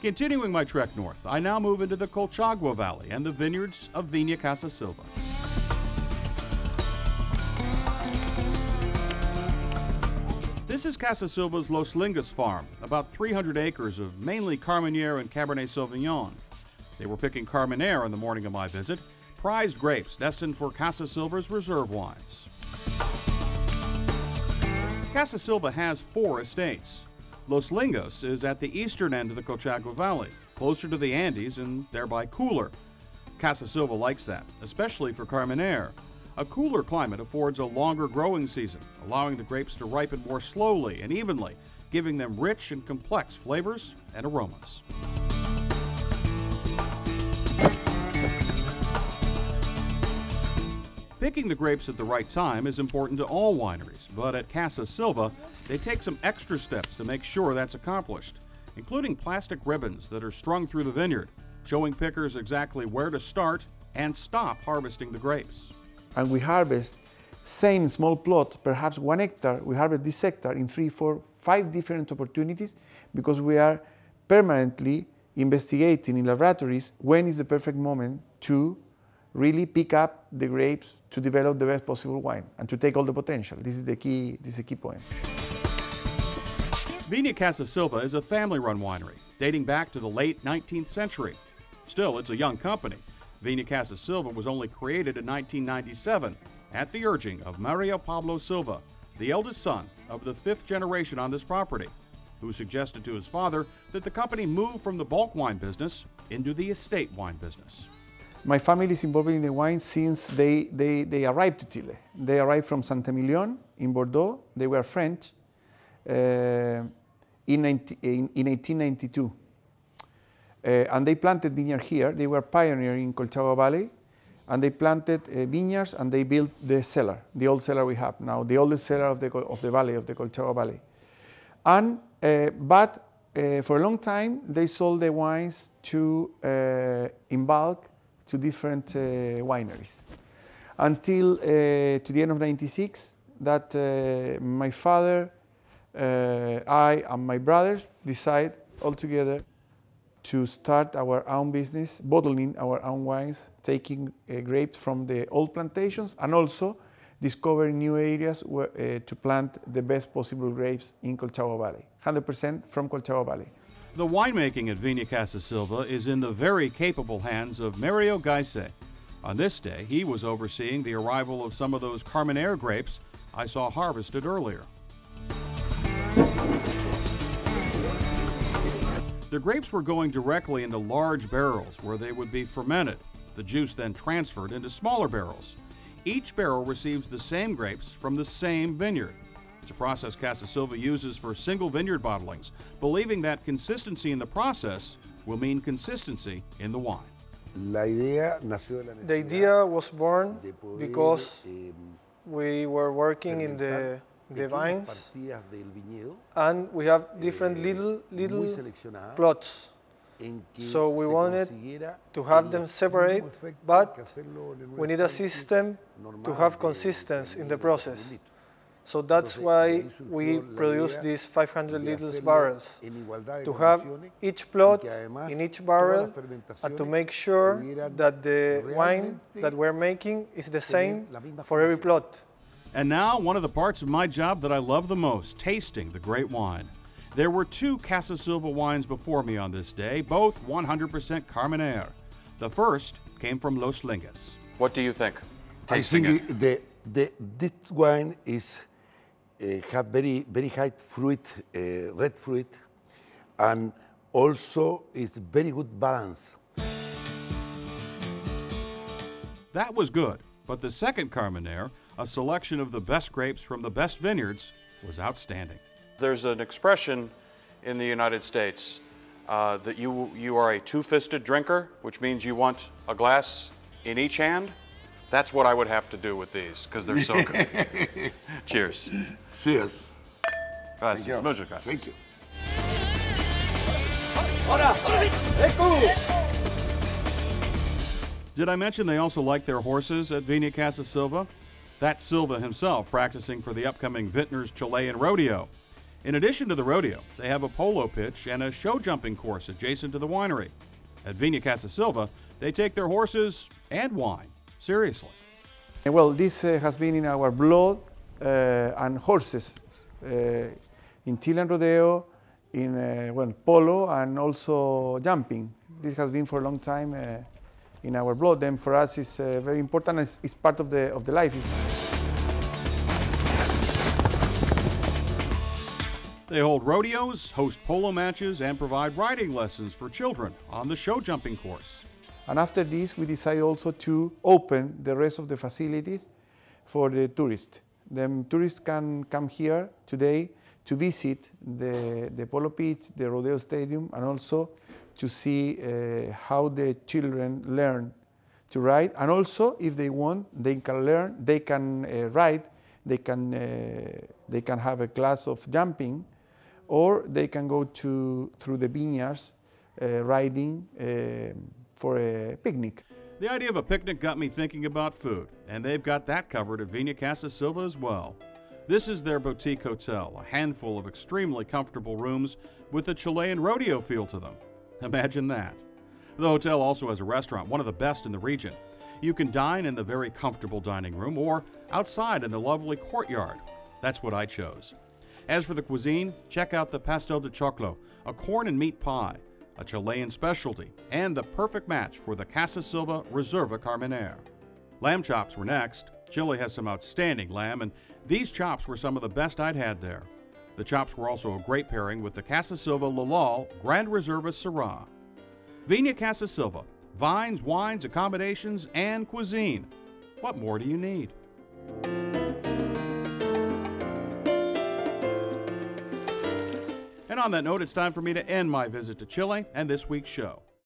Continuing my trek north, I now move into the Colchagua Valley and the vineyards of Vina Casa Silva. This is Casa Silva's Los Lingas farm, about 300 acres of mainly Carmenere and Cabernet Sauvignon. They were picking Carmenere on the morning of my visit, prized grapes destined for Casa Silva's reserve wines. Casa Silva has 4 estates. Los Lingas is at the eastern end of the Colchagua Valley, closer to the Andes and thereby cooler. Casa Silva likes that, especially for Carmenere. A cooler climate affords a longer growing season, allowing the grapes to ripen more slowly and evenly, giving them rich and complex flavors and aromas. Picking the grapes at the right time is important to all wineries, but at Casa Silva, they take some extra steps to make sure that's accomplished, including plastic ribbons that are strung through the vineyard, showing pickers exactly where to start and stop harvesting the grapes. And we harvest same small plot, perhaps 1 hectare, we harvest this hectare in 3, 4, 5 different opportunities because we are permanently investigating in laboratories when is the perfect moment to really pick up the grapes to develop the best possible wine and to take all the potential. This is the key point. Vina Casa Silva is a family-run winery dating back to the late 19th century. Still, it's a young company. Vina Casa Silva was only created in 1997 at the urging of Mario Pablo Silva, the eldest son of the 5th generation on this property, who suggested to his father that the company move from the bulk wine business into the estate wine business. My family is involved in the wine since they arrived to Chile. They arrived from Saint-Emilion in Bordeaux. They were French in 1892. And they planted vineyard here. They were pioneers in Colchagua Valley. And they planted vineyards and they built the cellar, the old cellar we have now, the oldest cellar of the valley, of the Colchagua Valley. And, but for a long time, they sold the wines in bulk to different wineries. Until to the end of '96, that my father, I and my brothers decide all together to start our own business, bottling our own wines, taking grapes from the old plantations and also discovering new areas where, to plant the best possible grapes in Colchagua Valley, 100% from Colchagua Valley. The winemaking at Vina Casa Silva is in the very capable hands of Mario Gaise. On this day, he was overseeing the arrival of some of those Carmenere grapes I saw harvested earlier. The grapes were going directly into large barrels where they would be fermented, the juice then transferred into smaller barrels. Each barrel receives the same grapes from the same vineyard. It's a process Casa Silva uses for single vineyard bottlings, believing that consistency in the process will mean consistency in the wine. The idea was born because we were working in the vines and we have different little plots. So we wanted to have them separate, but we need a system to have consistency in the process. So that's why we produce these 500 liters barrels, to have each plot in each barrel and to make sure that the wine that we're making is the same for every plot. And now, one of the parts of my job that I love the most, tasting the great wine. There were 2 Casa Silva wines before me on this day, both 100% Carmenere. The first came from Los Lingas. What do you think? Tasting I think this wine is have very high fruit, red fruit, and also it's very good balance. That was good, but the second Carmenere, a selection of the best grapes from the best vineyards, was outstanding. There's an expression in the United States that you are a two-fisted drinker, which means you want a glass in each hand. That's what I would have to do with these, because they're so good. Cheers. Cheers. Gracias. Muchas gracias. Thank you. Did I mention they also like their horses at Vina Casa Silva? That's Silva himself practicing for the upcoming Vintners Chilean Rodeo. In addition to the rodeo, they have a polo pitch and a show jumping course adjacent to the winery. At Vina Casa Silva, they take their horses and wine seriously. Well, this has been in our blood and horses in Chilean rodeo, in well, polo, and also jumping. This has been for a long time in our blood, and for us it's very important. It's part of the life. They hold rodeos, host polo matches, and provide riding lessons for children on the show jumping course. And after this, we decided also to open the rest of the facilities for the tourists. The tourists can come here today to visit the polo pitch, the rodeo stadium, and also to see how the children learn to ride. And also, if they want, they can learn, they can ride, they can have a class of jumping, or they can go through the vineyards riding for a picnic. The idea of a picnic got me thinking about food, and they've got that covered at Vina Casa Silva as well. This is their boutique hotel, a handful of extremely comfortable rooms with a Chilean rodeo feel to them. Imagine that. The hotel also has a restaurant, one of the best in the region. You can dine in the very comfortable dining room or outside in the lovely courtyard. That's what I chose. As for the cuisine, check out the pastel de choclo, a corn and meat pie, a Chilean specialty, and the perfect match for the Casa Silva Reserva Carmenere. Lamb chops were next. Chile has some outstanding lamb, and these chops were some of the best I'd had there. The chops were also a great pairing with the Casa Silva Lalal Grand Reserva Syrah. Vina Casa Silva, vines, wines, accommodations, and cuisine. What more do you need? And on that note, it's time for me to end my visit to Chile and this week's show.